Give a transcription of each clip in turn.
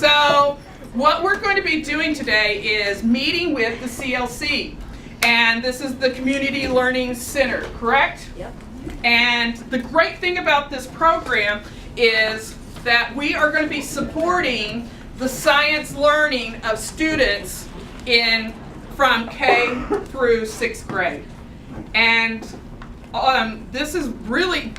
So what we're going to be doing today is meeting with the CLC. And this is the Community Learning Center, correct? Yep. And the great thing about this program is that we are going to be supporting the science learning of students from K through 6th grade. And this is really,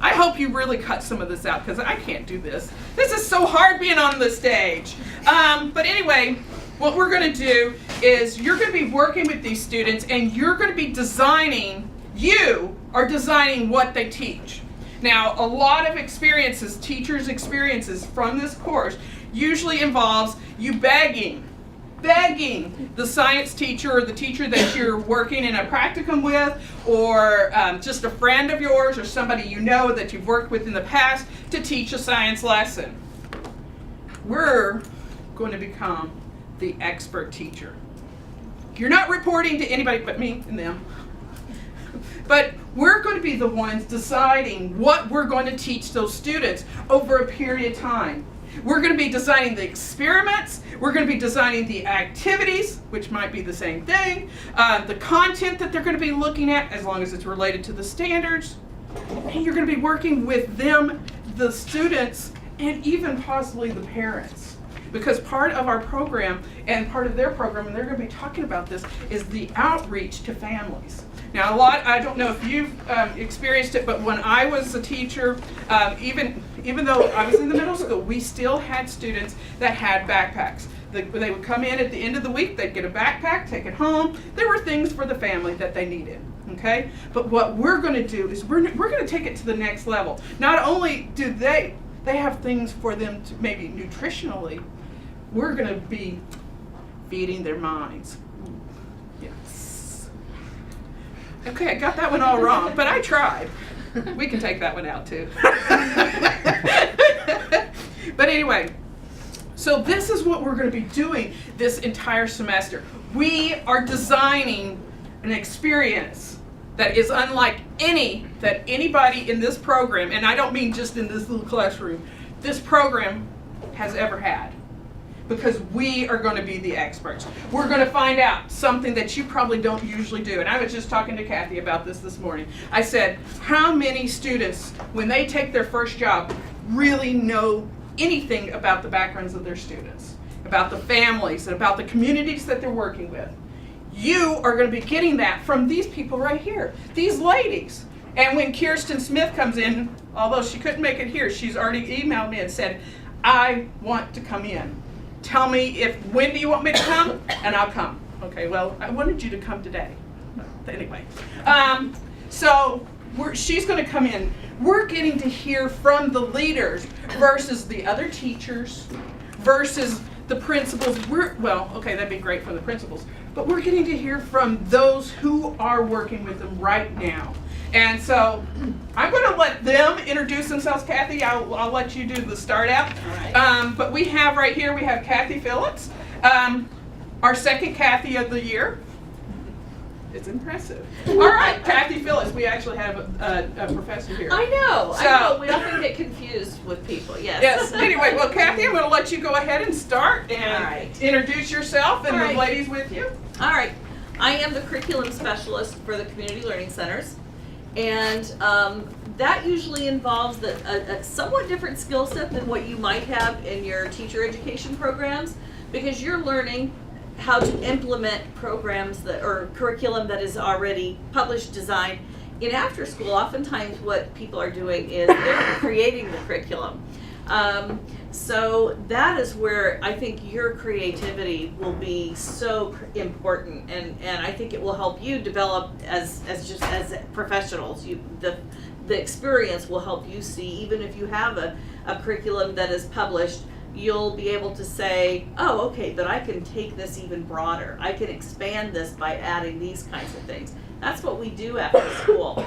I hope you really cut some of this out because I can't do this. This is so hard being on the stage. But anyway, what we're going to do is you're going to be working with these students and you're going to be designing, you are designing what they teach. Now, a lot of experiences, teachers' experiences from this course usually involves you begging the science teacher or the teacher that you're working in a practicum with, or just a friend of yours or somebody you know that you've worked with in the past to teach a science lesson. We're going to become the expert teacher. You're not reporting to anybody but me and them. But we're going to be the ones deciding what we're going to teach those students over a period of time. We're going to be designing the experiments, we're going to be designing the activities, which might be the same thing, the content that they're going to be looking at, as long as it's related to the standards. And you're going to be working with them, the students, and even possibly the parents. Because part of our program and part of their program, and they're going to be talking about this, is the outreach to families. Now, I don't know if you've experienced it, but when I was a teacher, even though I was in the middle school, we still had students that had backpacks. They would come in at the end of the week, they'd get a backpack, take it home. There were things for the family that they needed, okay? But what we're going to do is we're going to take it to the next level. Not only do they have things for them to maybe nutritionally, we're going to be feeding their minds. Yes. Okay, I got that one all wrong, but I tried. We can take that one out too. But anyway, so this is what we're going to be doing this entire semester. We are designing an experience that is unlike any that anybody in this program, and I don't mean just in this little classroom, this program has ever had. Because we are going to be the experts. We're going to find out something that you probably don't usually do. And I was just talking to Kathy about this morning. I said, how many students, when they take their first job, really know anything about the backgrounds of their students, about the families, and about the communities that they're working with? You are going to be getting that from these people right here, these ladies. And when Kirsten Smith comes in, although she couldn't make it here, she's already emailed me and said, I want to come in. Tell me when do you want me to come, and I'll come. Okay, well, I wanted you to come today. Anyway, so she's going to come in. We're getting to hear from the leaders versus the other teachers versus the principals. Okay, that'd be great from the principals, but we're getting to hear from those who are working with them right now. And so I'm going to let them introduce themselves. Kathy, I'll let you do the start out. All right. But we have right here, we have Kathy Phillips, our second Kathy of the year. It's impressive. All right, Kathy Phillips. We actually have a professor here. I know. So, we often get confused with people. Yes. Yes. Anyway, well, Kathy, I'm going to let you go ahead and start and introduce yourself and the ladies with you. All right. I am the curriculum specialist for the Community Learning Centers. And that usually involves a somewhat different skill set than what you might have in your teacher education programs, because you're learning how to implement programs or curriculum that is already published, designed. In after school, oftentimes what people are doing is they're creating the curriculum. So that is where I think your creativity will be so important, and I think it will help you develop as professionals. The experience will help you see, even if you have a curriculum that is published, you'll be able to say, oh, okay, but I can take this even broader. I can expand this by adding these kinds of things. That's what we do after school.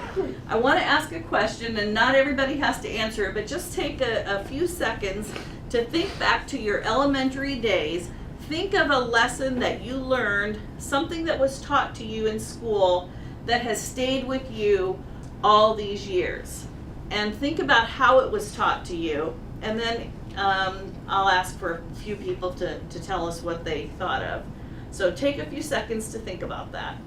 I want to ask a question, and not everybody has to answer it, but just take a few seconds to think back to your elementary days. Think of a lesson that you learned, something that was taught to you in school that has stayed with you all these years. And think about how it was taught to you, and then I'll ask for a few people to tell us what they thought of. So take a few seconds to think about that.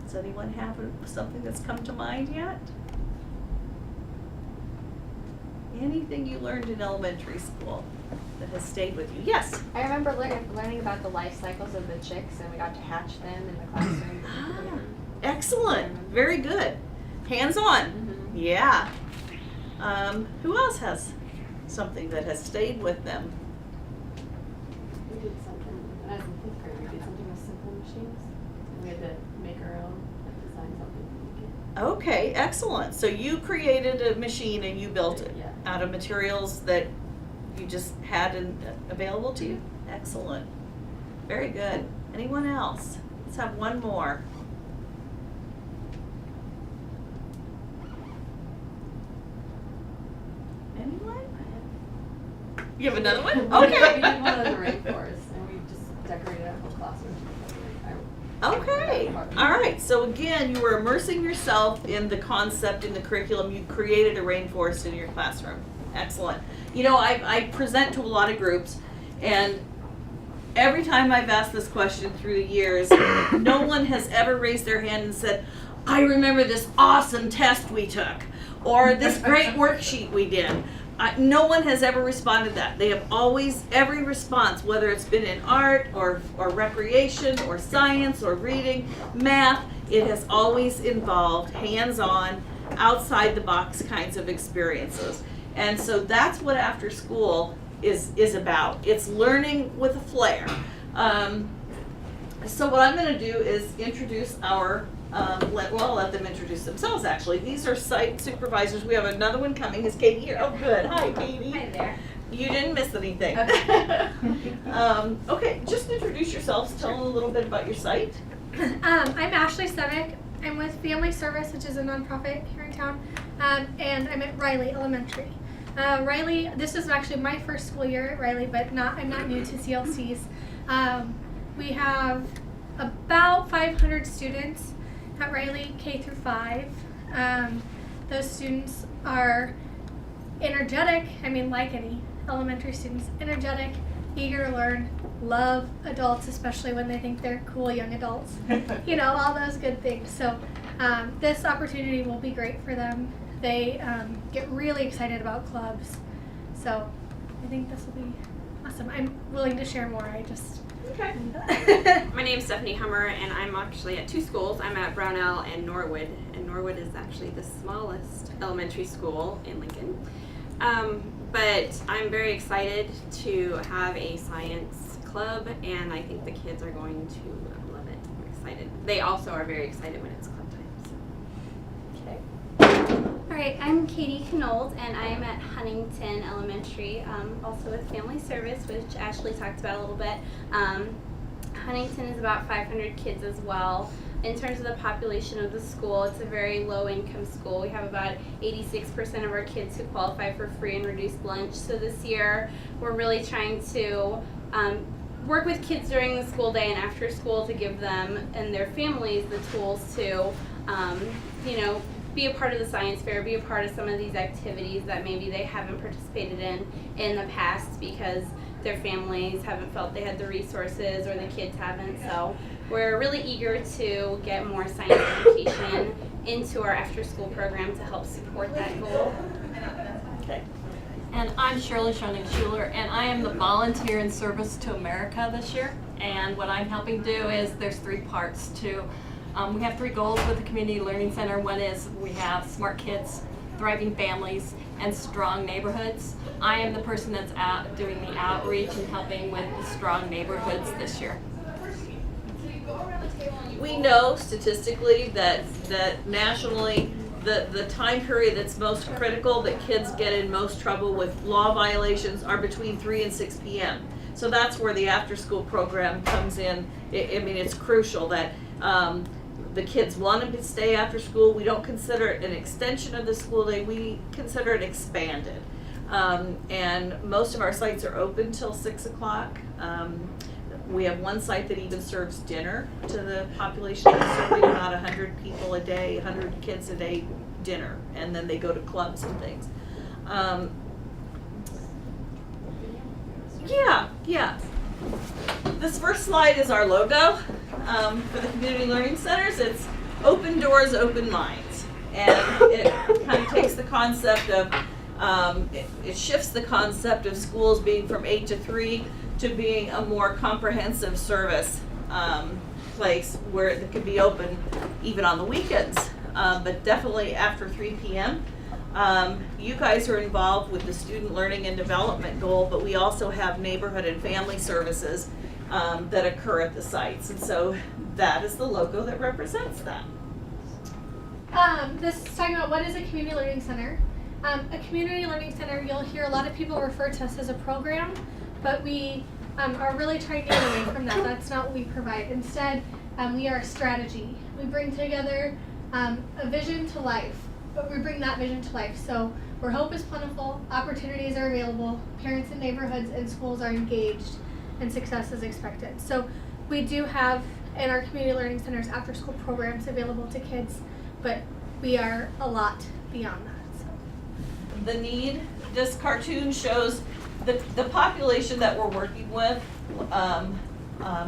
Does anyone have something that's come to mind yet? Anything you learned in elementary school that has stayed with you? Yes? I remember learning about the life cycles of the chicks, and we got to hatch them in the classroom. Excellent. Very good. Hands-on. Mm-hmm. Yeah. Who else has something that has stayed with them? We did something, when I was in 5th grade, we did something with simple machines, and we had to make our own, like design something and make it. Okay, excellent. So you created a machine and you built it Yeah. out of materials that you just had available to you? Excellent. Very good. Anyone else? Let's have one more. Anyone? You have another one? We Okay. did one in the rainforest, and we just decorated our whole classroom. Okay. All right. So again, you were immersing yourself in the concept, in the curriculum. You created a rainforest in your classroom. Excellent. You know, I present to a lot of groups, and every time I've asked this question through the years, no one has ever raised their hand and said, I remember this awesome test we took, or this great worksheet we did. No one has ever responded to that. They have always, every response, whether it's been in art or recreation or science or reading, math, it has always involved hands-on, outside the box kinds of experiences. And so that's what after school is about. It's learning with a flair. So what I'm going to do is introduce our, I'll let them introduce themselves actually. These are site supervisors. We have another one coming. Is Katie here? Oh good. Hi Katie. Hi there. You didn't miss anything. Okay, just introduce yourselves. Tell them a little bit about your site. I'm Ashley Sevick. I'm with Family Service, which is a nonprofit here in town, and I'm at Riley Elementary. Riley, this is actually my first school year at Riley, but I'm not new to CLCs. We have about 500 students at Riley K through 5. Those students are energetic, like any elementary students, energetic, eager to learn, love adults, especially when they think they're cool young adults. All those good things. So this opportunity will be great for them. They get really excited about clubs. So I think this will be awesome. I'm willing to share more. Okay. My name is Stephanie Hummer, and I'm actually at 2 schools. I'm at Brownell and Norwood, and Norwood is actually the smallest elementary school in Lincoln. But I'm very excited to have a science club, and I think the kids are going to love it. I'm excited. They also are very excited when it's club time. So. Okay. All right, I'm Katie Knold, and I am at Huntington Elementary, also with Family Service, which Ashley talked about a little bit. Huntington is about 500 kids as well. In terms of the population of the school, it's a very low-income school. We have about 86% of our kids who qualify for free and reduced lunch. So this year, we're really trying to work with kids during the school day and after school to give them and their families the tools to, be a part of the science fair, be a part of some of these activities that maybe they haven't participated in the past because their families haven't felt they had the resources or the kids haven't. So we're really eager to get more science education into our after school program to help support that goal. Okay. And I'm Shirley Schoening-Schuler, and I am the volunteer in Service to America this year. And what I'm helping do is there's 3 parts to, we have 3 goals with the Community Learning Center. One is we have smart kids, thriving families, and strong neighborhoods. I am the person that's out doing the outreach and helping with the strong neighborhoods this year. We know statistically that nationally, the time period that's most critical, that kids get in most trouble with law violations, are between 3 and 6 p.m. So that's where the after-school program comes in. It's crucial that the kids want to stay after school. We don't consider it an extension of the school day. We consider it expanded. And most of our sites are open till 6 o'clock. We have one site that even serves dinner to the population. It's serving about 100 people a day, 100 kids a day dinner, and then they go to clubs and things. Yeah. This first slide is our logo for the community learning centers. It's open doors, open minds, and it kind of takes the concept of it shifts the concept of schools being from 8 to 3 to being a more comprehensive service place where it can be open even on the weekends, but definitely after 3 p.m. You guys are involved with the student learning and development goal, but we also have neighborhood and family services that occur at the sites, and so that is the logo that represents that. This is talking about what is a community learning center. A community learning center, you'll hear a lot of people refer to us as a program, but we are really trying to get away from that. That's not what we provide. Instead, we are a strategy. We bring together a vision to life, but we bring that vision to life. So where hope is plentiful, opportunities are available, parents in neighborhoods and schools are engaged, and success is expected. So we do have in our community learning centers after school programs available to kids, but we are a lot beyond that. So. The need, this cartoon shows the population that we're working with.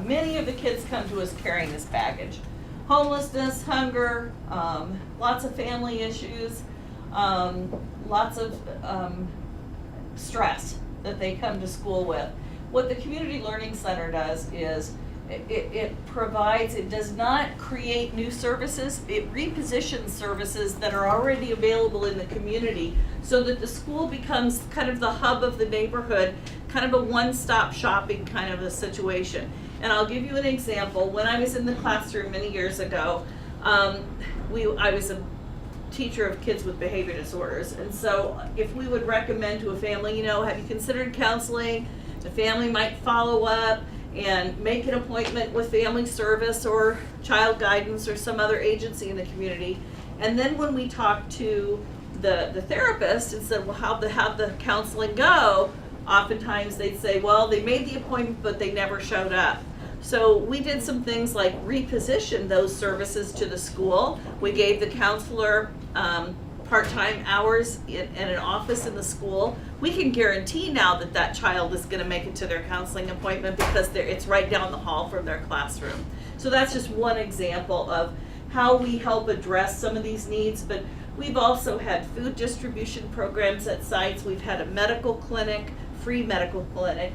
Many of the kids come to us carrying this baggage. Homelessness, hunger, lots of family issues, lots of stress that they come to school with. What the Community Learning Center does is it provides, it does not create new services, it repositions services that are already available in the community so that the school becomes kind of the hub of the neighborhood, kind of a one-stop shopping kind of a situation. And I'll give you an example. When I was in the classroom many years ago, I was a teacher of kids with behavior disorders, and so if we would recommend to a family, have you considered counseling? The family might follow up and make an appointment with family service or child guidance or some other agency in the community. And then when we talked to the therapist and said, well, how'd the counseling go? Oftentimes they'd say, well, they made the appointment, but they never showed up. So we did some things like reposition those services to the school. We gave the counselor part-time hours in an office in the school. We can guarantee now that that child is going to make it to their counseling appointment because it's right down the hall from their classroom. So that's just one example of how we help address some of these needs, but we've also had food distribution programs at sites. We've had a medical clinic, free medical clinic,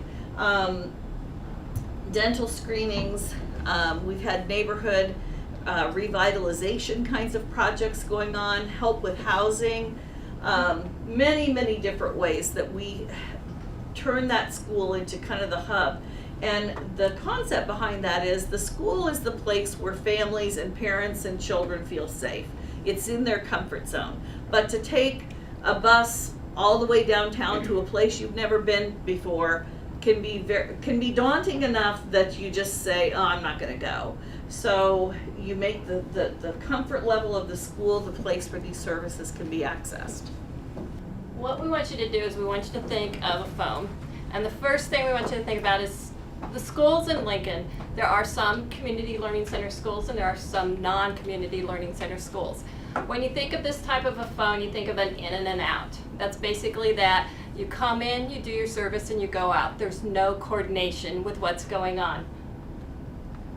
dental screenings. We've had neighborhood revitalization kinds of projects going on, help with housing, many different ways that we turn that school into kind of the hub. And the concept behind that is the school is the place where families and parents and children feel safe. It's in their comfort zone. But to take a bus all the way downtown to a place you've never been before can be daunting enough that you just say, oh, I'm not going to go. So you make the comfort level of the school the place where these services can be accessed. What we want you to do is we want you to think of a phone. And the first thing we want you to think about is the schools in Lincoln. There are some community learning center schools and there are some non-community learning center schools. When you think of this type of a phone, you think of an in and an out. That's basically that you come in, you do your service, and you go out. There's no coordination with what's going on.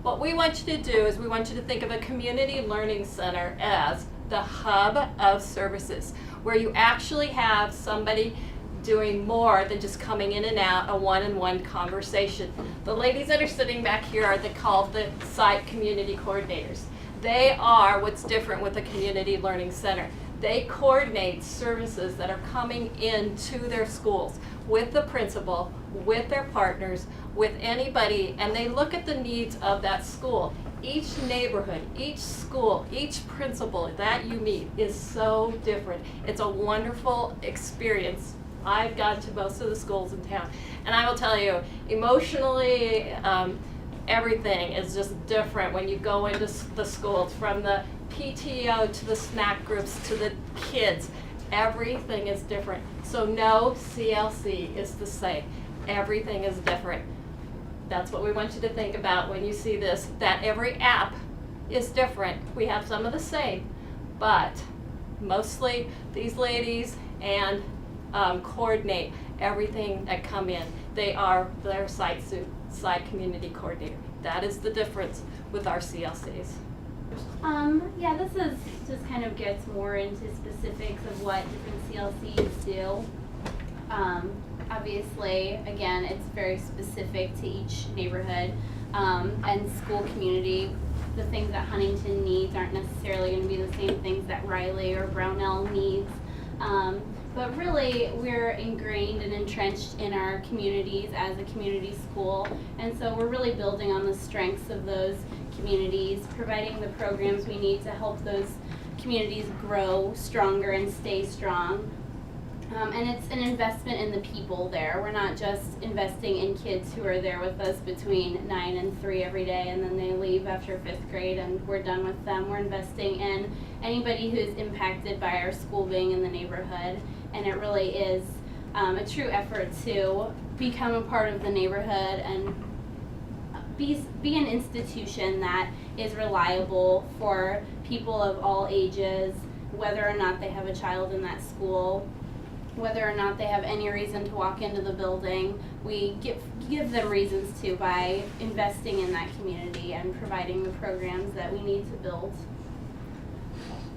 What we want you to do is we want you to think of a community learning center as the hub of services, where you actually have somebody doing more than just coming in and out, a one-on-one conversation. The ladies that are sitting back here are called the site community coordinators. They are what's different with a community learning center. They coordinate services that are coming into their schools with the principal, with their partners, with anybody, and they look at the needs of that school. Each neighborhood, each school, each principal that you meet is so different. It's a wonderful experience. I've gone to most of the schools in town, and I will tell you, emotionally, everything is just different when you go into the schools, from the PTO to the snack groups to the kids. Everything is different. So no CLC is the same. Everything is different. That's what we want you to think about when you see this, that every app is different. We have some of the same, but mostly these ladies and coordinate everything that come in. They are their site community coordinator. That is the difference with our CLCs. Yeah, this is just kind of gets more into specifics of what different CLCs do. Obviously, again, it's very specific to each neighborhood and school community. The things that Huntington needs aren't necessarily going to be the same things that Riley or Brownell needs. But really, we're ingrained and entrenched in our communities as a community school, and so we're really building on the strengths of those communities, providing the programs we need to help those communities grow stronger and stay strong. And it's an investment in the people there. We're not just investing in kids who are there with us between 9 and 3 every day and then they leave after 5th grade and we're done with them. We're investing in anybody who's impacted by our school being in the neighborhood. And it really is a true effort to become a part of the neighborhood and be an institution that is reliable for people of all ages, whether or not they have a child in that school, whether or not they have any reason to walk into the building. We give them reasons to by investing in that community and providing the programs that we need to build.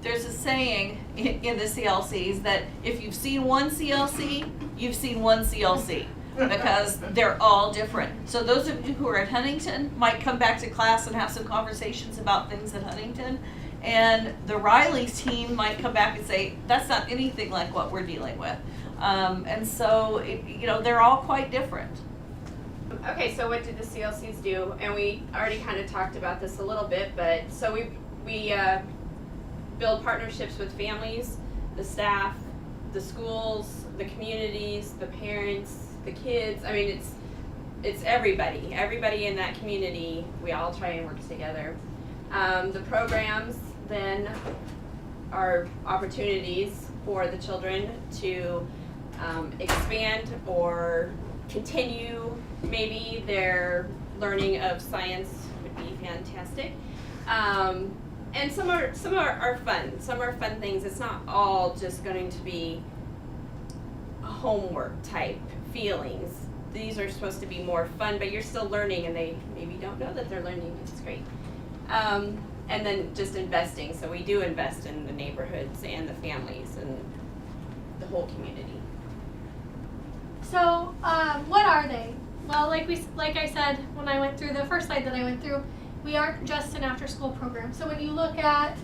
There's a saying in the CLCs that if you've seen one CLC, you've seen one CLC, because they're all different. So those of you who are at Huntington might come back to class and have some conversations about things at Huntington, and the Riley's team might come back and say, that's not anything like what we're dealing with. And so, they're all quite different. Okay, so what did the CLCs do? And we already kind of talked about this a little bit, but so we build partnerships with families, the staff, the schools, the communities, the parents, the kids. I mean, it's everybody in that community. We all try and work together. The programs then are opportunities for the children to expand or continue maybe their learning of science would be fantastic. And some are fun. Some are fun things. It's not all just going to be homework type feelings. These are supposed to be more fun, but you're still learning and they maybe don't know that they're learning. It's great. And then just investing. So we do invest in the neighborhoods and the families and the whole community. So, what are they? Well, like I said when I went through the first slide that I went through, we aren't just an after-school program. So when you look at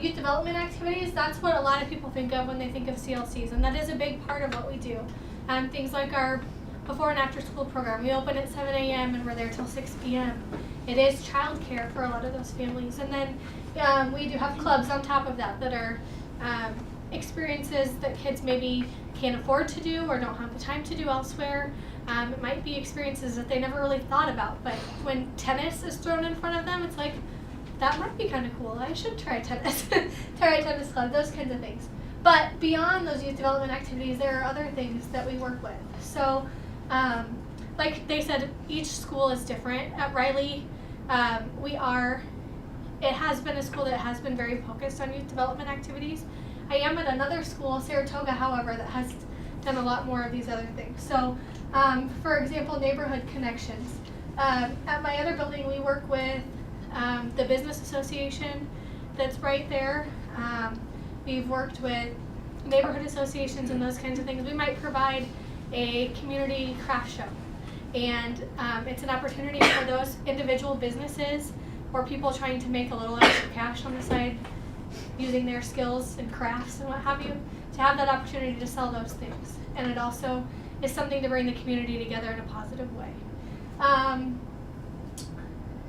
youth development activities, that's what a lot of people think of when they think of CLCs, and that is a big part of what we do. Things like our before and after school program. We open at 7 a.m. and we're there till 6 p.m. It is childcare for a lot of those families. And then we do have clubs on top of that are experiences that kids maybe can't afford to do or don't have the time to do elsewhere. It might be experiences that they never really thought about, but when tennis is thrown in front of them, it's like, that might be kind of cool. I should try tennis. Try a tennis club, those kinds of things. But beyond those youth development activities, there are other things that we work with. So, like they said, each school is different. At Riley, it has been a school that has been very focused on youth development activities. I am at another school, Saratoga, however, that has done a lot more of these other things. So, for example, neighborhood connections. At my other building, we work with the business association that's right there. We've worked with neighborhood associations and those kinds of things. We might provide a community craft show. And it's an opportunity for those individual businesses or people trying to make a little extra cash on the side using their skills and crafts and what have you, to have that opportunity to sell those things. And it also is something to bring the community together in a positive way.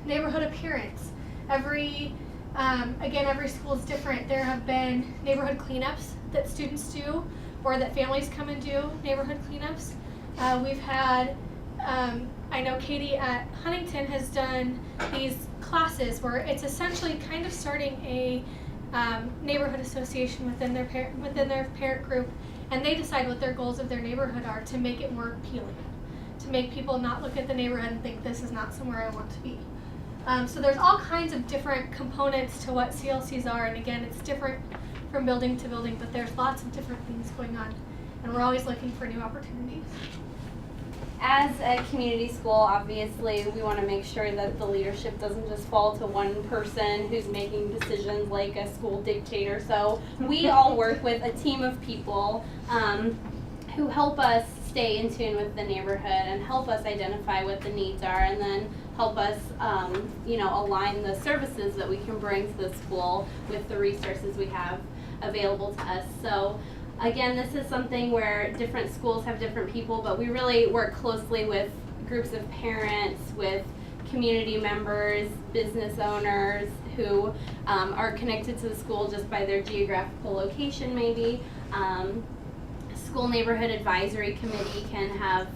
Neighborhood appearance. Every school is different. There have been neighborhood cleanups that students do or that families come and do neighborhood cleanups. We've had, I know Katie at Huntington has done these classes where it's essentially kind of starting a neighborhood association within their parent group, and they decide what their goals of their neighborhood are to make it more appealing, to make people not look at the neighborhood and think this is not somewhere I want to be. So there's all kinds of different components to what CLCs are, and again, it's different from building to building, but there's lots of different things going on, and we're always looking for new opportunities. As a community school, obviously, we want to make sure that the leadership doesn't just fall to one person who's making decisions like a school dictator. So we all work with a team of people who help us stay in tune with the neighborhood and help us identify what the needs are, and then help us, align the services that we can bring to the school with the resources we have available to us. So again, this is something where different schools have different people, but we really work closely with groups of parents, with community members, business owners who are connected to the school just by their geographical location maybe. School Neighborhood Advisory Committee can have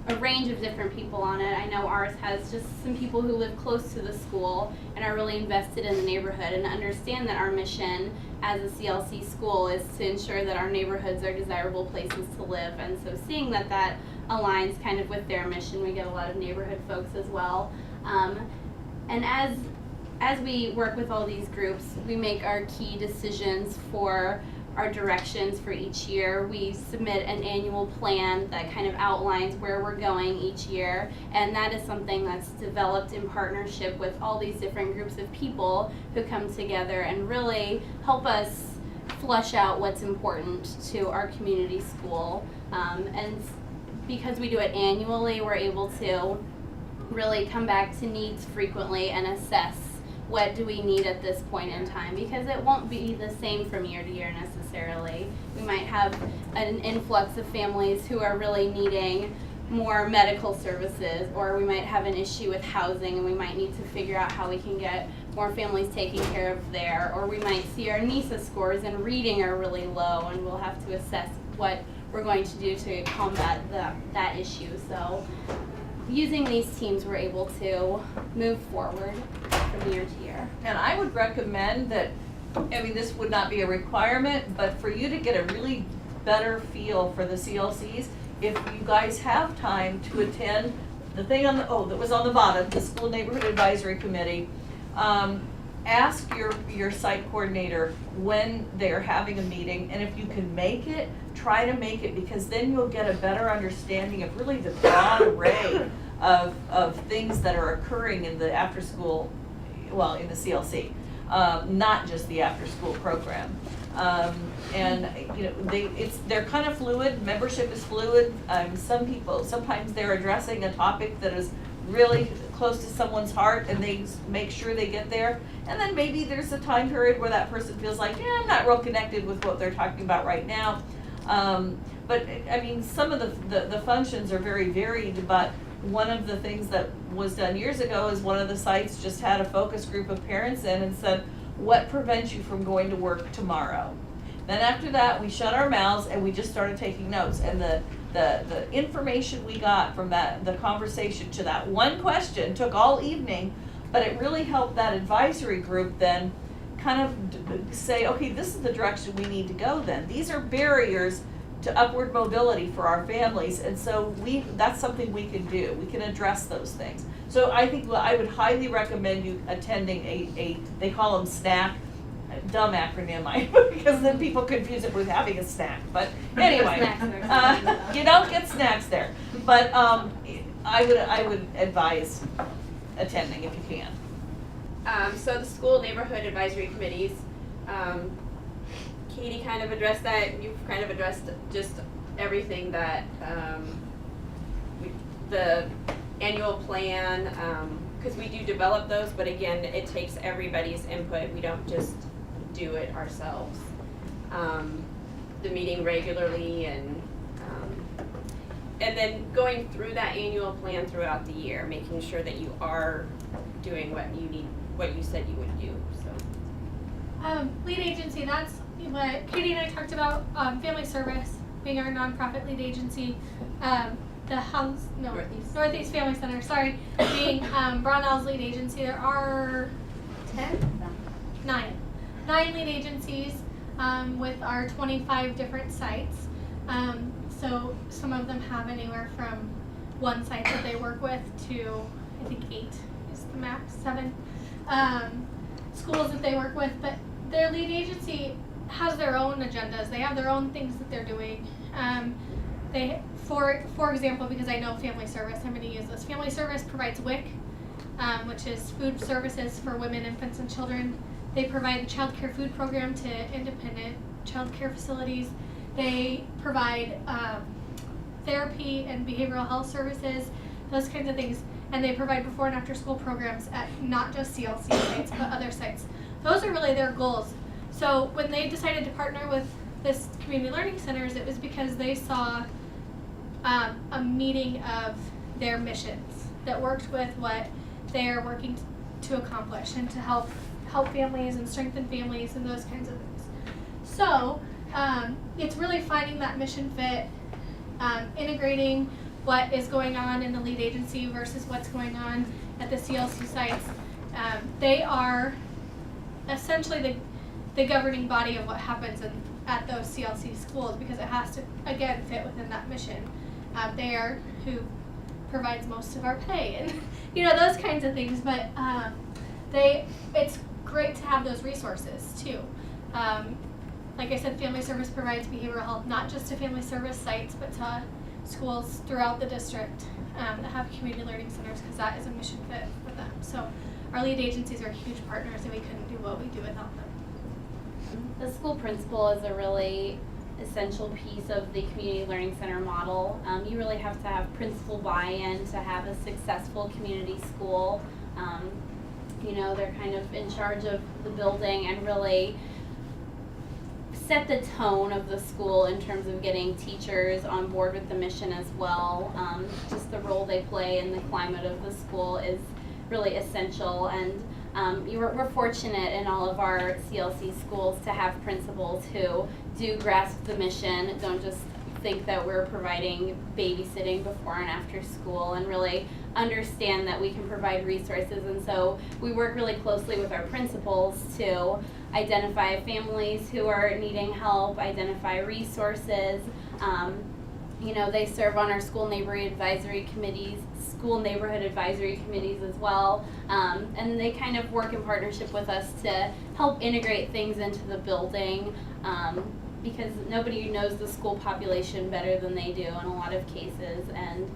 a range of different people on it. I know ours has just some people who live close to the school and are really invested in the neighborhood and understand that our mission as a CLC school is to ensure that our neighborhoods are desirable places to live. And so seeing that that aligns kind of with their mission, we get a lot of neighborhood folks as well. And as we work with all these groups, we make our key decisions for our directions for each year. We submit an annual plan that kind of outlines where we're going each year, and that is something that's developed in partnership with all these different groups of people who come together and really help us flush out what's important to our community school. And because we do it annually, we're able to really come back to needs frequently and assess what do we need at this point in time, because it won't be the same from year to year necessarily. We might have an influx of families who are really needing more medical services, or we might have an issue with housing and we might need to figure out how we can get more families taken care of there, or we might see our NISA scores in reading are really low and we'll have to assess what we're going to do to combat that issue. So using these teams, we're able to move forward from year to year. And I would recommend that, this would not be a requirement, but for you to get a really better feel for the CLCs, if you guys have time to attend the thing that was on the bottom, the School Neighborhood Advisory Committee, ask your site coordinator when they're having a meeting, and if you can make it, try to make it, because then you'll get a better understanding of really the broad array of things that are occurring in the after school, in the CLC, not just the after school program. They're kind of fluid. Membership is fluid. Sometimes they're addressing a topic that is really close to someone's heart, and they make sure they get there. And then maybe there's a time period where that person feels like, I'm not real connected with what they're talking about right now. But some of the functions are very varied, but one of the things that was done years ago is one of the sites just had a focus group of parents in and said, what prevents you from going to work tomorrow? Then after that, we shut our mouths and we just started taking notes. And the information we got from the conversation to that one question took all evening, but it really helped that advisory group then kind of say, okay, this is the direction we need to go then. These are barriers to upward mobility for our families, and so that's something we can do. We can address those things. So I think I would highly recommend you attending a they call them snack, dumb acronym, because then people confuse it with having a snack. But anyway, you don't get snacks there. But I would advise attending if you can. So the school neighborhood advisory committees, Katie kind of addressed that. You've kind of addressed just everything that the annual plan, because we do develop those, but again, it takes everybody's input. We don't just do it ourselves. The meeting regularly and then going through that annual plan throughout the year, making sure that you are doing what you need, what you said you would do. So Lead agency, that's what Katie and I talked about. Family service being our nonprofit lead agency. Northeast Family Center, being Brownell's lead agency. There are 9 lead agencies with our 25 different sites. So some of them have anywhere from one site that they work with to, I think 8 is the max, 7 schools that they work with. But their lead agency has their own agendas. They have their own things that they're doing. For example, because I know Family Service, I'm going to use this. Family Service provides WIC, which is food services for women, infants, and children. They provide the child care food program to independent child care facilities. They provide therapy and behavioral health services, those kinds of things. And they provide before and after school programs at not just CLC sites, but other sites. Those are really their goals. So when they decided to partner with this community learning centers, it was because they saw a meeting of their missions that worked with what they are working to accomplish and to help families and strengthen families and those kinds of things. So it's really finding that mission fit, integrating what is going on in the lead agency versus what's going on at the CLC sites. They are essentially the governing body of what happens at those CLC schools, because it has to, again, fit within that mission. They are who provides most of our pay and those kinds of things. But it's great to have those resources too. Like I said, Family Service provides behavioral health not just to Family Service sites, but to schools throughout the district that have community learning centers, because that is a mission fit for them. So our lead agencies are huge partners, and we couldn't do what we do without them. The school principal is a really essential piece of the community learning center model. You really have to have principal buy-in to have a successful community school. They're kind of in charge of the building and really set the tone of the school in terms of getting teachers on board with the mission as well. Just the role they play in the climate of the school is really essential, and we're fortunate in all of our CLC schools to have principals who do grasp the mission, don't just think that we're providing babysitting before and after school, and really understand that we can provide resources. And so we work really closely with our principals to identify families who are needing help, identify resources. They serve on our school neighborhood advisory committees as well, and they kind of work in partnership with us to help integrate things into the building, because nobody knows the school population better than they do in a lot of cases, and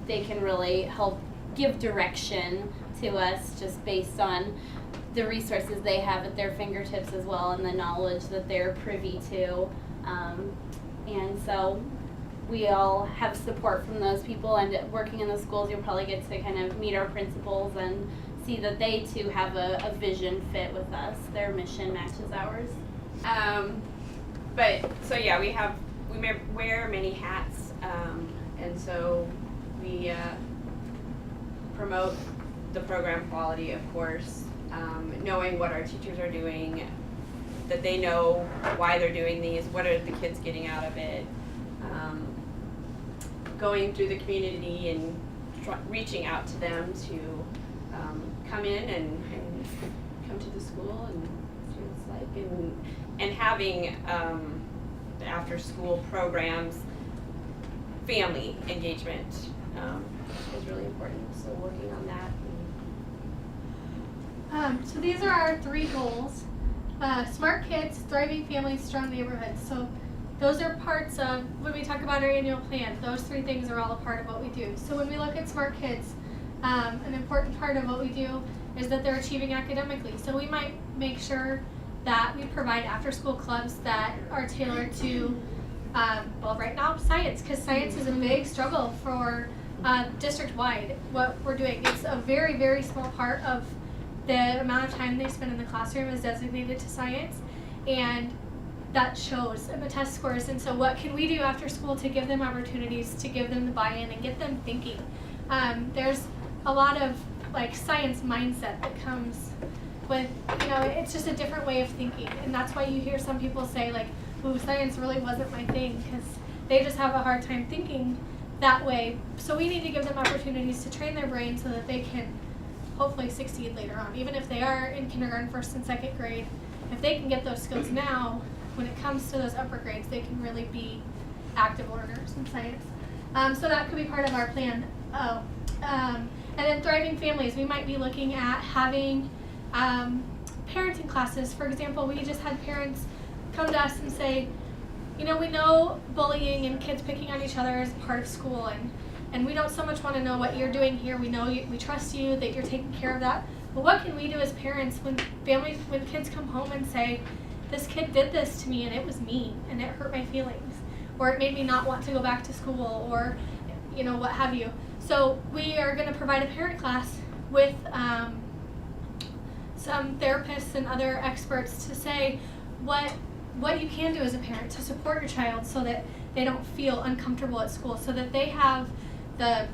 they can really help give direction to us just based on the resources they have at their fingertips as well, and the knowledge that they're privy to. And so we all have support from those people, and working in the schools you'll probably get to kind of meet our principals and see that they too have a vision fit with us. Their mission matches ours. We wear many hats, and so we promote the program quality, of course, knowing what our teachers are doing, that they know why they're doing these, what are the kids getting out of it, going through the community and reaching out to them to come in and come to the school and see what it's like, and having the after school programs, family engagement is really important, so working on that. So these are our 3 goals. Smart kids, thriving families, strong neighborhoods. So those are parts of, when we talk about our annual plan, those 3 things are all a part of what we do. So when we look at smart kids, an important part of what we do is that they're achieving academically. So we might make sure that we provide after-school clubs that are tailored to, right now, science, because science is a big struggle for district-wide, what we're doing. It's a very, very small part of the amount of time they spend in the classroom is designated to science, and that shows in the test scores. And so what can we do after school to give them opportunities, to give them the buy-in and get them thinking? There's a lot of science mindset that comes with, it's just a different way of thinking, and that's why you hear some people say ooh, science really wasn't my thing, because they just have a hard time thinking that way. So we need to give them opportunities to train their brain so that they can hopefully succeed later on. Even if they are in kindergarten, 1st and 2nd grade, if they can get those skills now, when it comes to those upper grades, they can really be active learners in science. So that could be part of our plan. And then thriving families, we might be looking at having parenting classes. For example, we just had parents come to us and say, you know, we know bullying and kids picking on each other is part of school, and we don't so much want to know what you're doing here. We know we trust you, that you're taking care of that. But what can we do as parents when kids come home and say, this kid did this to me and it was mean and it hurt my feelings, or it made me not want to go back to school, or, you know, what have you. So we are going to provide a parent class with some therapists and other experts to say what you can do as a parent to support your child so that they don't feel uncomfortable at school, so that they have the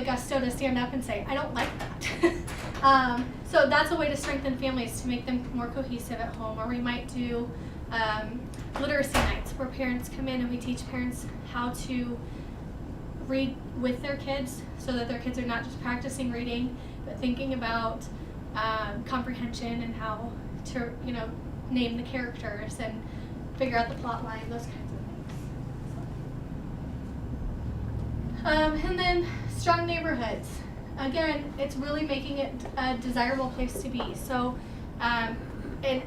gusto to stand up and say, I don't like that. So that's a way to strengthen families, to make them more cohesive at home. Or we might do literacy nights where parents come in and we teach parents how to read with their kids, so that their kids are not just practicing reading, but thinking about comprehension and how to, name the characters and figure out the plot line, those kinds of things. And then strong neighborhoods. Again, it's really making it a desirable place to be. So, and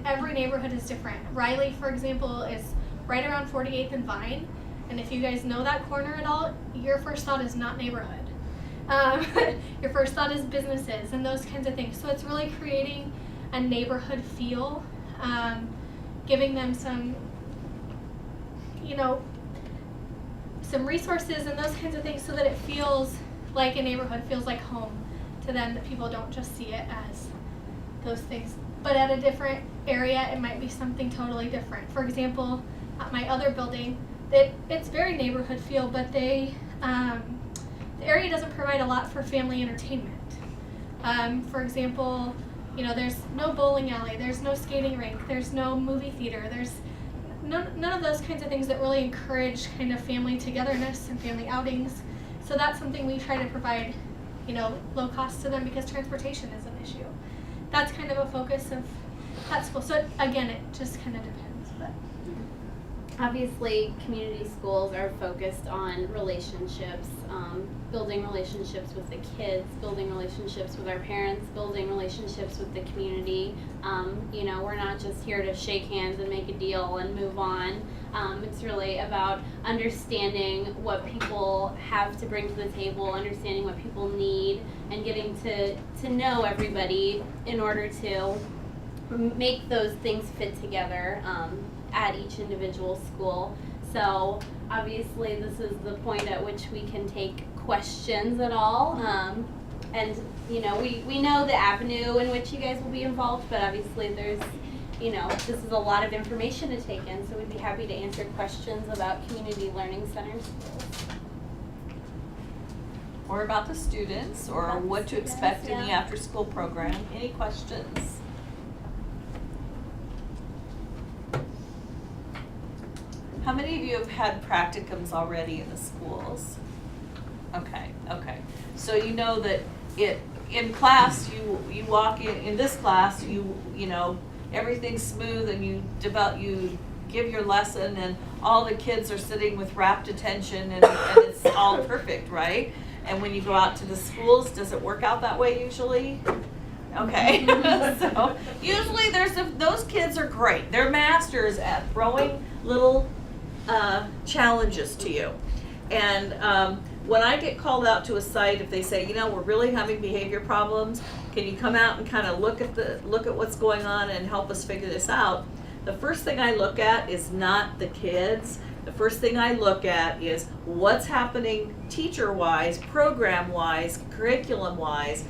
every neighborhood is different. Riley, for example, is right around 48th and Vine. And if you guys know that corner at all, your first thought is not neighborhood. Your first thought is businesses and those kinds of things. So it's really creating a neighborhood feel, giving them some, some resources and those kinds of things, so that it feels like a neighborhood, feels like home to them, that people don't just see it as those things. But at a different area, it might be something totally different. For example, at my other building, it's very neighborhood feel, but the area doesn't provide a lot for family entertainment. For example, there's no bowling alley, there's no skating rink, there's no movie theater, there's none of those kinds of things that really encourage kind of family togetherness and family outings. So that's something we try to provide, low cost to them, because transportation is an issue. That's kind of a focus of that school. So again, it just kind of depends. But obviously, community schools are focused on relationships, building relationships with the kids, building relationships with our parents, building relationships with the community. We're not just here to shake hands and make a deal and move on. It's really about understanding what people have to bring to the table, understanding what people need, and getting to know everybody in order to make those things fit together at each individual school. So obviously this is the point at which we can take questions at all. And we know the avenue in which you guys will be involved, but obviously there's, this is a lot of information to take in, so we'd be happy to answer questions about community learning centers. Or about the students, or About the what to students, expect in the yeah. after-school program. Any questions? How many of you have had practicums already in the schools? Okay. So you know that in class, you walk in this class, everything's smooth, and you give your lesson, and all the kids are sitting with rapt attention, and it's all perfect, right? And when you go out to the schools, does it work out that way usually? Okay. So usually those kids are great. They're masters at throwing little challenges to you. And when I get called out to a site, if they say, we're really having behavior problems, can you come out and kind of look at what's going on and help us figure this out? The first thing I look at is not the kids. The first thing I look at is what's happening teacher-wise, program-wise, curriculum-wise,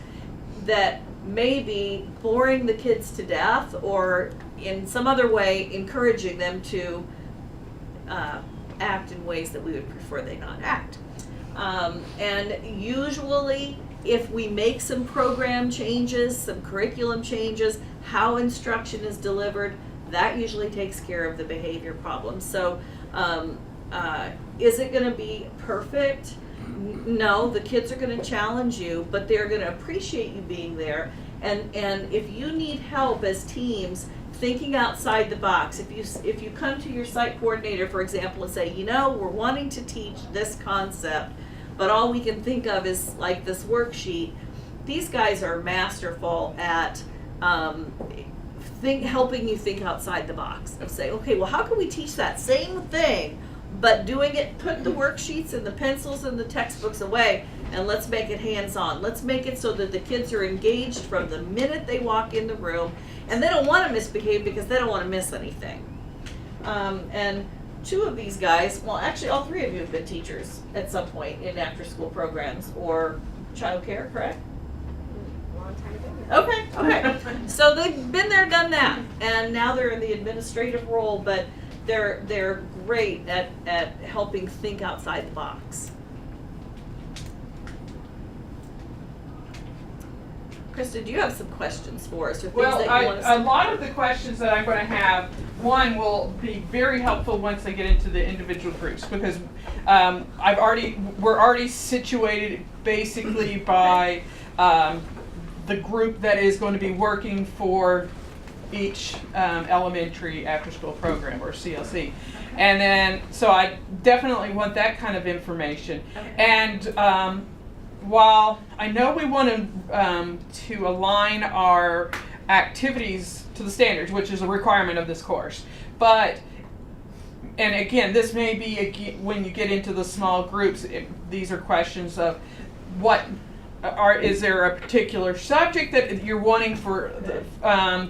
that may be boring the kids to death, or in some other way encouraging them to act in ways that we would prefer they not act. And usually, if we make some program changes, some curriculum changes, how instruction is delivered, that usually takes care of the behavior problem. So is it going to be perfect? No, the kids are going to challenge you, but they're going to appreciate you being there. And if you need help as teams thinking outside the box. If you come to your site coordinator, for example, and say, we're wanting to teach this concept, but all we can think of is like this worksheet. These guys are masterful at helping you think outside the box and say, okay, well, how can we teach that same thing, but doing it, put the worksheets and the pencils and the textbooks away, and let's make it hands-on. Let's make it so that the kids are engaged from the minute they walk in the room, and they don't want to misbehave because they don't want to miss anything. And two of these guys, well, actually all three of you have been teachers at some point in after-school programs or childcare, correct? Long time ago. Okay. So they've been there, done that, and now they're in the administrative role, but they're great at helping think outside the box. Krista, do you have some questions for us or things Well, that you want us to a lot of the questions that I'm going to have, one will be very helpful once I get into the individual groups, because we're already situated basically by the group that is going to be working for each elementary after-school program, or CLC. And then, so I definitely want that kind of information. Okay. And while I know we want to align our activities to the standards, which is a requirement of this course, but, and again, this may be, when you get into the small groups, these are questions of what is there a particular subject that you're wanting for a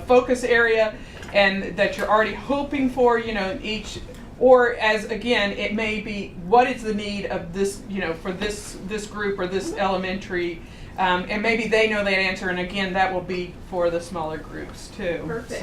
focus area, and that you're already hoping for, each, or as again, it may be what is the need of this, for this group or this elementary, and maybe they know that answer, and again, that will be for the smaller groups too. Perfect.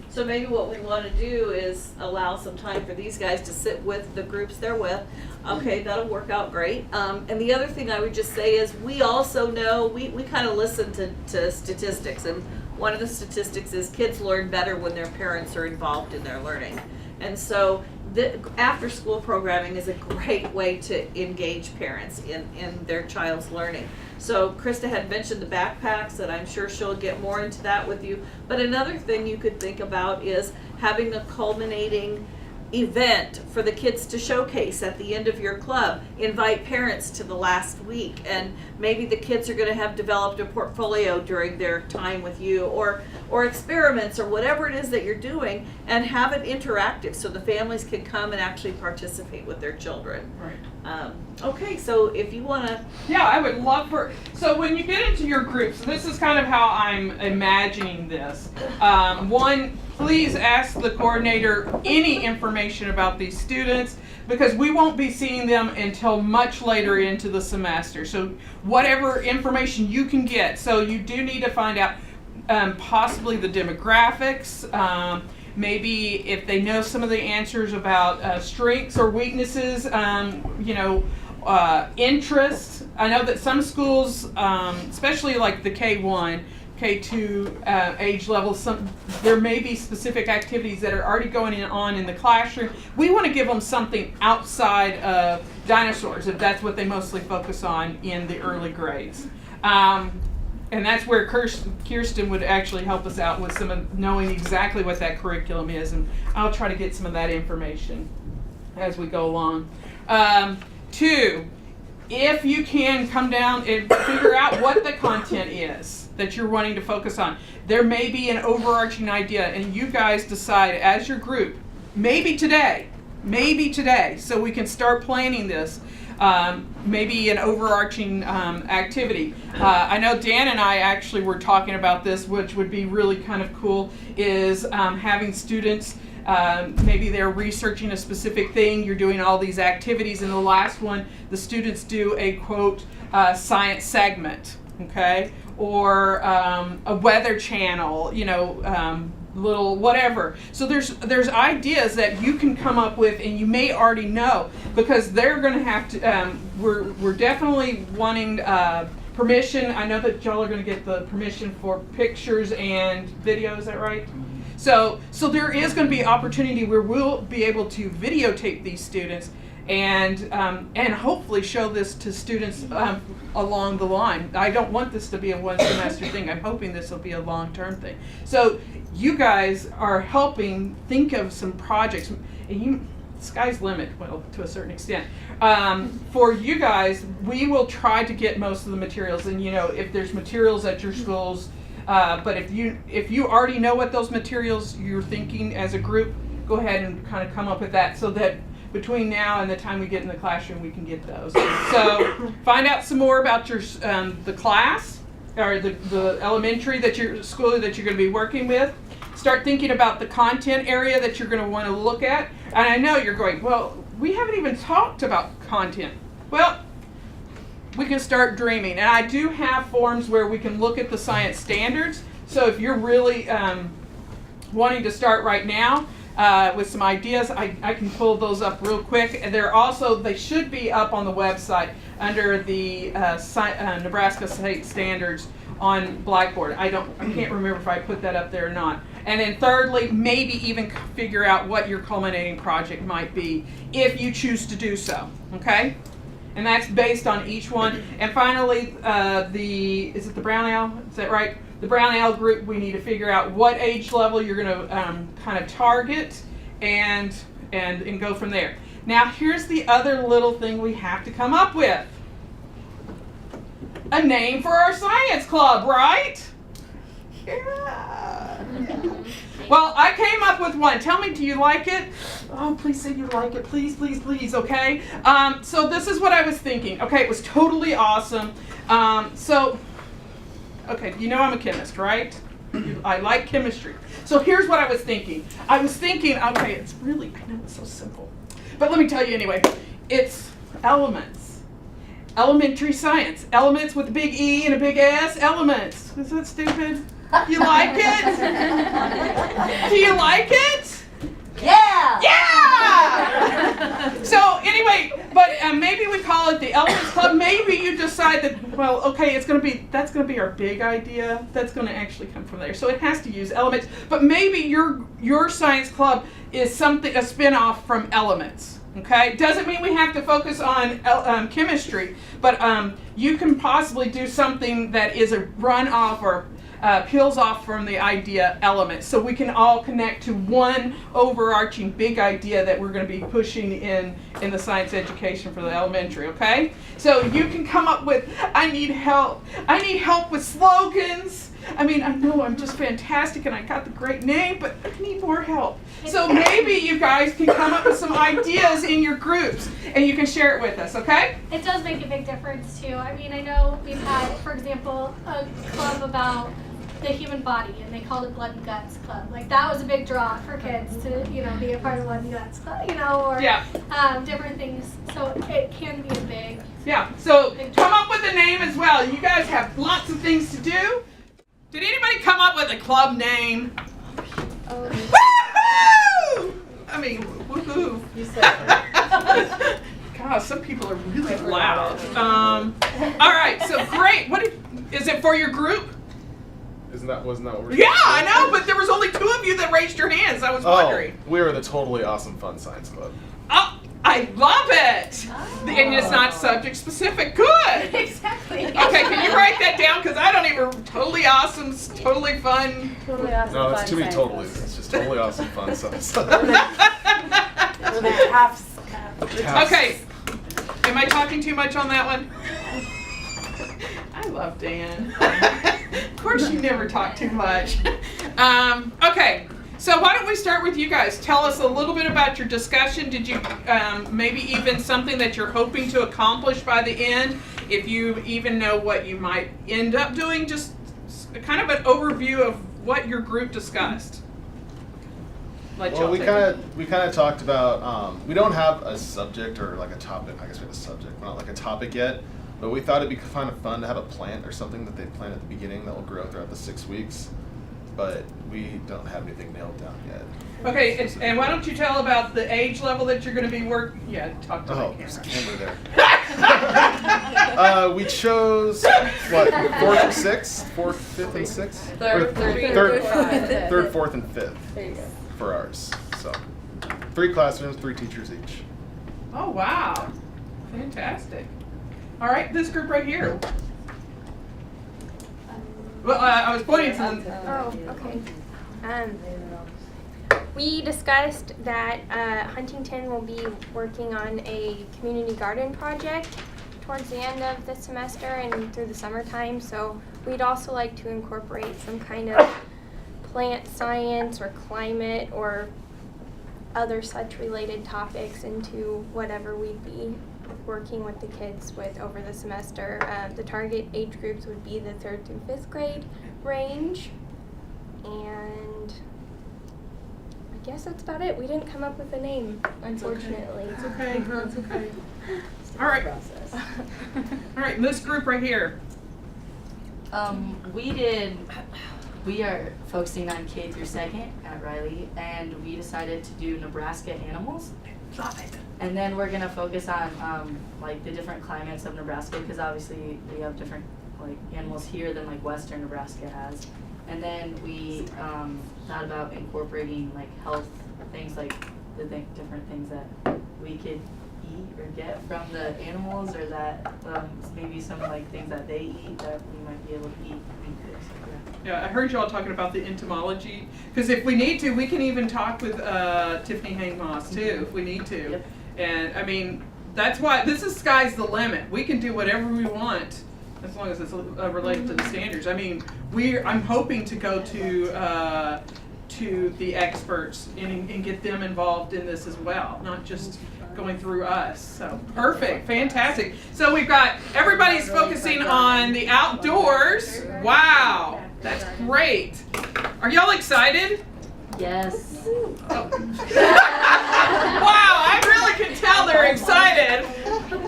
So maybe what we want to do is allow some time for these guys to sit with the groups they're with. Okay, that'll work out great. And the other thing I would just say is we also know, we kind of listen to statistics, and one of the statistics is kids learn better when their parents are involved in their learning. And so the after school programming is a great way to engage parents in their child's learning. So Krista had mentioned the backpacks, and I'm sure she'll get more into that with you. But another thing you could think about is having a culminating event for the kids to showcase at the end of your club. Invite parents to the last week, and maybe the kids are going to have developed a portfolio during their time with you, or experiments, or whatever it is that you're doing, and have it interactive so the families can come and actually participate with their children. right. Okay, so if you want to, Yeah, I would love for, so when you get into your groups, this is kind of how I'm imagining this. One, please ask the coordinator any information about these students, because we won't be seeing them until much later into the semester. So whatever information you can get. So you do need to find out possibly the demographics, maybe if they know some of the answers about strengths or weaknesses, interests. I know that some schools, especially like the K1, K2 age levels, there may be specific activities that are already going on in the classroom. We want to give them something outside of dinosaurs, if that's what they mostly focus on in the early grades. And that's where Kirsten would actually help us out with some of knowing exactly what that curriculum is, and I'll try to get some of that information as we go along. 2, if you can come down and figure out what the content is that you're wanting to focus on. There may be an overarching idea, and you guys decide as your group, maybe today, so we can start planning this. Maybe an overarching activity. I know Dan and I actually were talking about this, which would be really kind of cool, is having students, maybe they're researching a specific thing, you're doing all these activities, and the last one, the students do a quote science segment, okay? Or a weather channel, little whatever. So there's ideas that you can come up with, and you may already know, because they're going to have to. We're definitely wanting permission. I know that y'all are going to get the permission for pictures and video. Is that right? So there is going to be opportunity where we'll be able to videotape these students and hopefully show this to students along the line. I don't want this to be a one semester thing. I'm hoping this will be a long-term thing. So you guys are helping think of some projects, and sky's the limit, well, to a certain extent. For you guys, we will try to get most of the materials, and if there's materials at your schools, but if you already know what those materials you're thinking as a group, go ahead and kind of come up with that, so that between now and the time we get in the classroom, we can get those. So find out some more about your the class or the elementary that your school that you're going to be working with. Start thinking about the content area that you're going to want to look at. And I know you're going, well, we haven't even talked about content. Well, we can start dreaming. And I do have forms where we can look at the science standards. So if you're really wanting to start right now with some ideas, I can pull those up real quick. And they should be up on the website under the Nebraska State Standards on Blackboard. I can't remember if I put that up there or not. And then thirdly, maybe even figure out what your culminating project might be if you choose to do so, okay? And that's based on each one. And finally, is it the Brown Owl? Is that right? The Brown Owl group, we need to figure out what age level you're going to kind of target and go from there. Now, here's the other little thing we have to come up with. A name for our science club, right? Yeah. Well, I came up with one. Tell me, do you like it? Oh, please say you like it. Please, please, please, okay? So this is what I was thinking. Okay, it was totally awesome. Okay, I'm a chemist, right? I like chemistry. So here's what I was thinking. Okay, it's really, I know it's so simple. But let me tell you anyway. It's elements. Elementary science. Elements with a big E and a big S. Elements. Is that stupid? You like it? Do you like it? Yeah! Yeah! So anyway, but maybe we call it the Elements Club. Maybe you decide that, well, okay, that's going to be our big idea. That's going to actually come from there. So it has to use elements. But maybe your science club is a spin-off from elements. Okay, doesn't mean we have to focus on chemistry, but you can possibly do something that is a runoff or peels off from the idea element, so we can all connect to one overarching big idea that we're going to be pushing in the science education for the elementary. Okay, so you can come up with, I need help with slogans. I mean, I know I'm just fantastic and I got the great name, but I need more help. So maybe you guys can come up with some ideas in your groups and you can share it with us, okay? It does make a big difference too. I mean, I know we've had, for example, a club about the human body, and they called it Blood and Guts Club. Like, that was a big draw for kids to, be a part of Blood and Guts Club, or different things. So it can be a big. Yeah. So come up with a name as well. You guys have lots of things to do. Did anybody come up with a club name? Oh. Woohoo! I mean, woohoo. You said that. Gosh, some people are really loud. All right, so great. Is it for your group? Wasn't that what we're Yeah, I know, but there was only 2 of you that raised your hands. I was wondering. We were the Totally Awesome Fun Science Club. Oh, I love it. And it's not subject specific. Good. Exactly. Okay, can you write that down? Because I don't even, totally awesome, totally fun. Totally awesome. No, that's too many totallys. It's just Totally Awesome Fun Science. Okay, am I talking too much on that one? I love Dan. Of course you never talk too much. Okay, so why don't we start with you guys? Tell us a little bit about your discussion. Did you maybe even something that you're hoping to accomplish by the end? If you even know what you might end up doing, just kind of an overview of what your group discussed. Well, we kind of talked about, we don't have a subject or like a topic. I guess we have a subject, but not like a topic yet. But we thought it'd be kind of fun to have a plant or something that they plant at the beginning that will grow throughout the 6 weeks. But we don't have anything nailed down yet. Okay, and why don't you tell about the age level that you're going to be working? Yeah, talk to the camera. There's a camera there. We chose, what, 4th and 6th? 4th, 5th, and 6th? Third, 4th, and 5th. There you go. For ours. So 3 classrooms, 3 teachers each. Oh, wow. Fantastic. All right, this group right here. Well, I was pointing to them. Oh, okay. We discussed that Huntington will be working on a community garden project towards the end of the semester and through the summertime, so we'd also like to incorporate some kind of plant science or climate or other such related topics into whatever we'd be working with the kids with over the semester. The target age groups would be the 3rd through 5th grade range, and I guess that's about it. We didn't come up with a name, unfortunately. It's okay. No, it's okay. All right. All right, this group right here. We are focusing on K through 2nd at Riley, and we decided to do Nebraska animals. Love it. And then we're gonna focus on like the different climates of Nebraska, because obviously we have different like animals here than like Western Nebraska has. And then we thought about incorporating like health things, like the different things that we could eat or get from the animals, or that maybe some like things that they eat that we might be able to eat. Yeah, I heard y'all talking about the entomology, because if we need to, we can even talk with Tiffany Hang-Moss too, if we need to. Yep. And I mean, that's why this is sky's the limit. We can do whatever we want as long as it's related to the standards. I mean, I'm hoping to go to the experts and get them involved in this as well, not just going through us. So perfect, fantastic. So we've got everybody's focusing on the outdoors. Wow, that's great. Are y'all excited? Yes. Oh. Wow, I really can tell they're excited.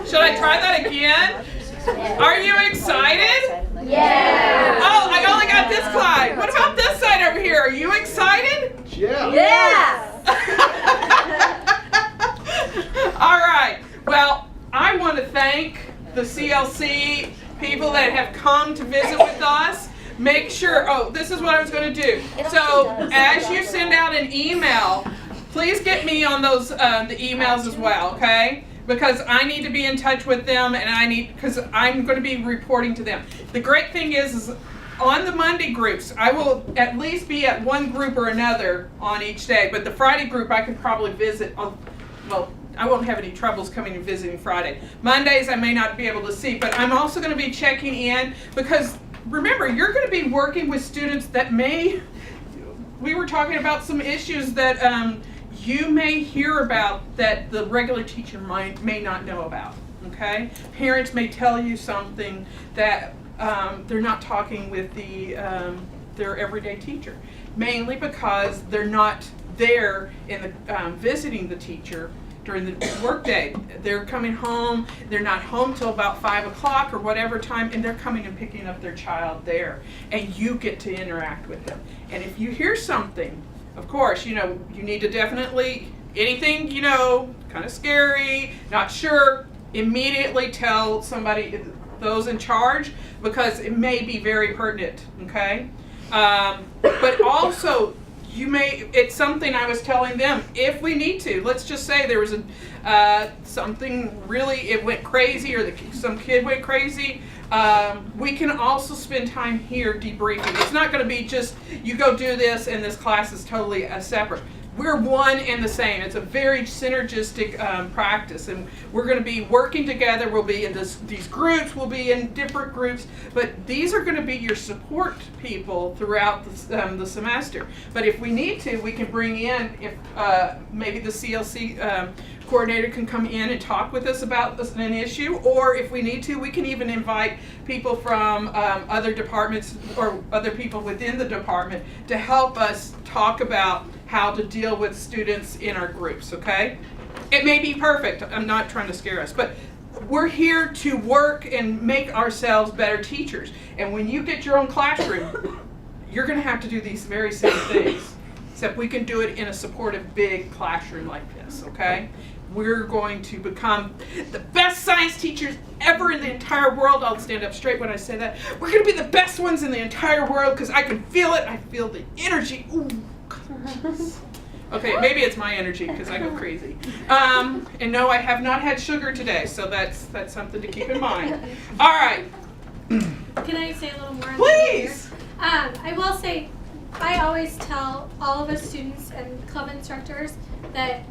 Should I try that again? Are you excited? Yeah. Oh, I only got this side. What about this side over here? Are you excited? Yeah. Yeah. All right. Well, I want to thank the CLC people that have come to visit with us. Make sure, this is what I was going to do. So as you send out an email, please get me on those the emails as well, okay? Because I need to be in touch with them, and because I'm going to be reporting to them. The great thing is on the Monday groups, I will at least be at one group or another on each day, but the Friday group I can probably visit, well, I won't have any troubles coming and visiting Friday. Mondays I may not be able to see, but I'm also going to be checking in, because remember, you're going to be working with students that we were talking about some issues that you may hear about that the regular teacher may not know about, okay? Parents may tell you something that they're not talking with their everyday teacher, mainly because they're not there in the visiting the teacher during the workday. They're coming home, they're not home till about 5 o'clock or whatever time, and they're coming and picking up their child there, and you get to interact with them. And if you hear something, of course, you need to definitely, anything, kind of scary, not sure, immediately tell somebody, those in charge, because it may be very pertinent, okay? But also, it's something I was telling them, if we need to, let's just say there was something really, it went crazy, or some kid went crazy, we can also spend time here debriefing. It's not going to be just, you go do this and this class is totally separate. We're one and the same. It's a very synergistic practice, and we're going to be working together. We'll be in these groups, we'll be in different groups, but these are going to be your support people throughout the semester. But if we need to, we can bring in, if maybe the CLC coordinator can come in and talk with us about an issue, or if we need to, we can even invite people from other departments or other people within the department to help us talk about how to deal with students in our groups, okay? It may be perfect, I'm not trying to scare us, but we're here to work and make ourselves better teachers. And when you get your own classroom, you're gonna have to do these very same things, except we can do it in a supportive big classroom like this, okay? We're going to become the best science teachers ever in the entire world. I'll stand up straight when I say that. We're gonna be the best ones in the entire world, because I can feel it, I feel the energy. Ooh. Okay, maybe it's my energy because I go crazy. And no, I have not had sugar today, so that's something to keep in mind. All right. Can I say a little more? Please. I will say, I always tell all of us students and club instructors that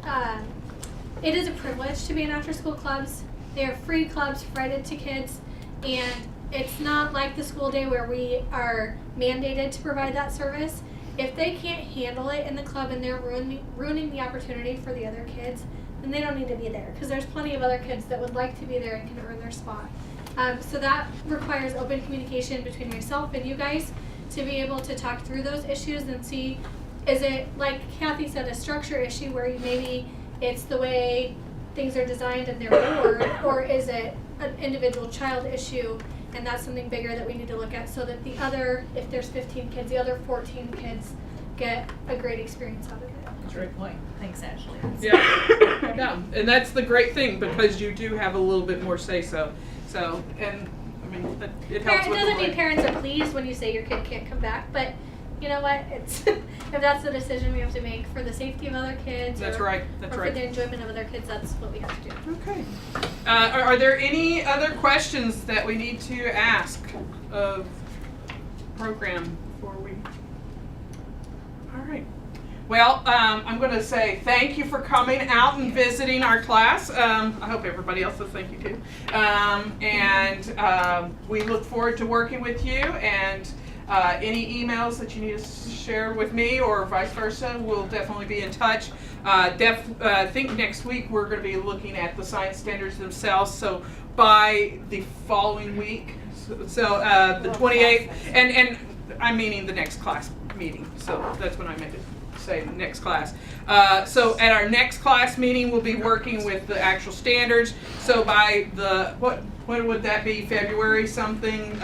it is a privilege to be in after-school clubs. They are free clubs provided to kids, and it's not like the school day where we are mandated to provide that service. If they can't handle it in the club and they're ruining the opportunity for the other kids, then they don't need to be there, because there's plenty of other kids that would like to be there and can earn their spot. So that requires open communication between myself and you guys to be able to talk through those issues and see, is it, like Kathy said, a structure issue where maybe it's the way things are designed and they're bored, or is it an individual child issue, and that's something bigger that we need to look at so that the other, if there's 15 kids, the other 14 kids get a great experience out of it. That's a great point. Thanks, Ashley. Yeah. Yeah, and that's the great thing, because you do have a little bit more say-so. So, and I mean, it helps It with doesn't the mean parents are pleased when you say your kid can't come back, but you know what? It's if that's the decision we have to make for the safety of other kids, That's or, right. That's or right. for the enjoyment of other kids, that's what we have to do. Okay. Are there any other questions that we need to ask of program before we? All right. Well, I'm going to say thank you for coming out and visiting our class. I hope everybody else says thank you too. And we look forward to working with you. And any emails that you need to share with me or vice versa, we'll definitely be in touch. I think next week we're going to be looking at the science standards themselves. So by the following week, so the 28th, and I'm meaning the next class meeting. So that's when I meant to say next class. So at our next class meeting, we'll be working with the actual standards. So by the, when would that be? February something?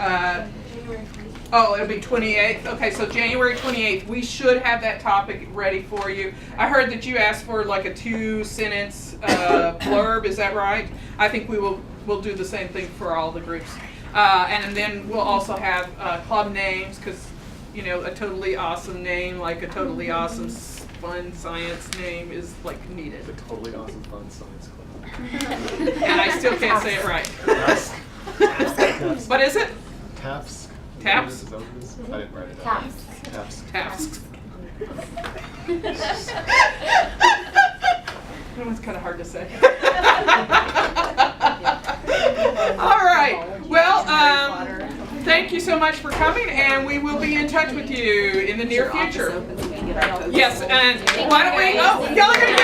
Oh, it'll be 28th. Okay, so January 28th, we should have that topic ready for you. I heard that you asked for like a 2-sentence blurb. Is that right? I think we'll do the same thing for all the groups. And then we'll also have club names, because you know, a totally awesome name, like a totally awesome fun science name is like needed. The totally awesome fun science club. And I still can't say it right. What is it? TAPS. TAPS? Is that what it is? I didn't write it down. TAPS. TAPS. That one's kind of hard to say. All right. Well, thank you so much for coming, and we will be in touch with you in the near future. Yes, and why don't we? Oh, y'all are gonna